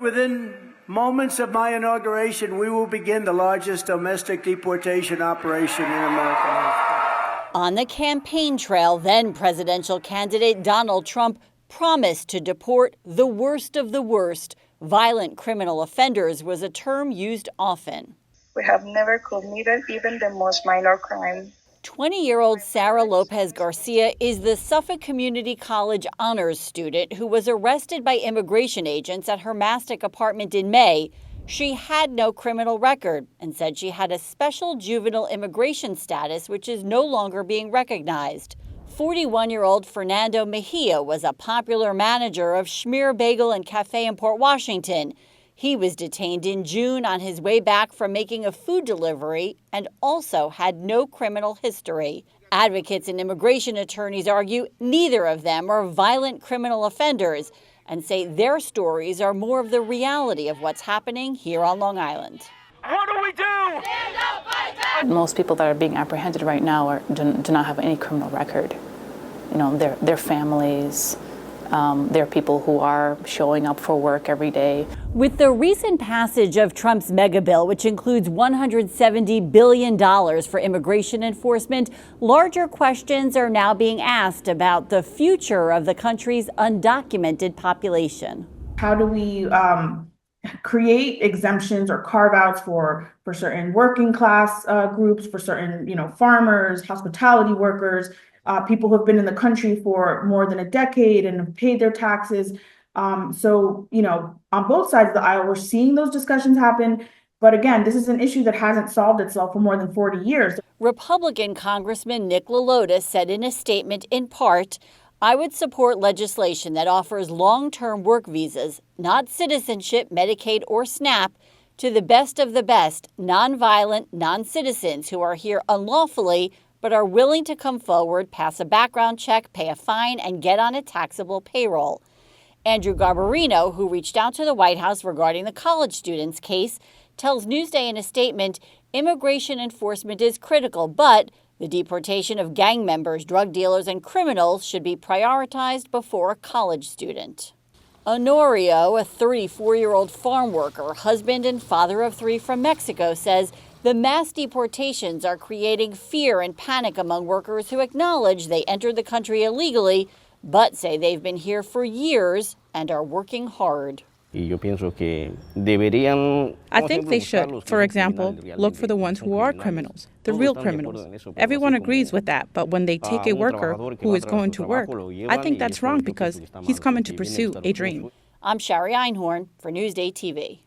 within moments of my inauguration, we will begin the largest domestic deportation operation in American history. On the campaign trail, then presidential candidate Donald Trump promised to deport the worst of the worst. Violent criminal offenders was a term used often. We have never committed even the most minor crime. 20-year-old Sarah Lopez Garcia is the Suffolk Community College honors student who was arrested by immigration agents at her Mastic apartment in May. She had no criminal record and said she had a special juvenile immigration status, which is no longer being recognized. 41-year-old Fernando Mejia was a popular manager of Schmear Bagel and Cafe in Port Washington. He was detained in June on his way back from making a food delivery and also had no criminal history. Advocates and immigration attorneys argue neither of them are violent criminal offenders and say their stories are more of the reality of what's happening here on Long Island. What do we do? Most people that are being apprehended right now do not have any criminal record. You know, their families. There are people who are showing up for work every day. With the recent passage of Trump's mega bill, which includes $170 billion for immigration enforcement, larger questions are now being asked about the future of the country's undocumented population. How do we create exemptions or carve-outs for certain working class groups, for certain, farmers, hospitality workers, people who have been in the country for more than a decade and have paid their taxes. On both sides of the aisle, we're seeing those discussions happen. But again, this is an issue that hasn't solved itself for more than 40 years. Republican Congressman Nick LaLota said in a statement, in part, "I would support legislation that offers long-term work visas, not citizenship, Medicaid, or SNAP, to the best of the best, nonviolent, non-citizens who are here unlawfully but are willing to come forward, pass a background check, pay a fine, and get on a taxable payroll." Andrew Garbarino, who reached out to the White House regarding the college students' case, tells Newsday in a statement, immigration enforcement is critical, but the deportation of gang members, drug dealers, and criminals should be prioritized before a college student. Honorio, a 34-year-old farm worker, husband and father of 3 from Mexico, says the mass deportations are creating fear and panic among workers who acknowledge they entered the country illegally, but say they've been here for years and are working hard. I think they should, for example, look for the ones who are criminals, the real criminals. Everyone agrees with that, but when they take a worker who is going to work, I think that's wrong because he's coming to pursue a dream. I'm Shari Einhorn for Newsday TV.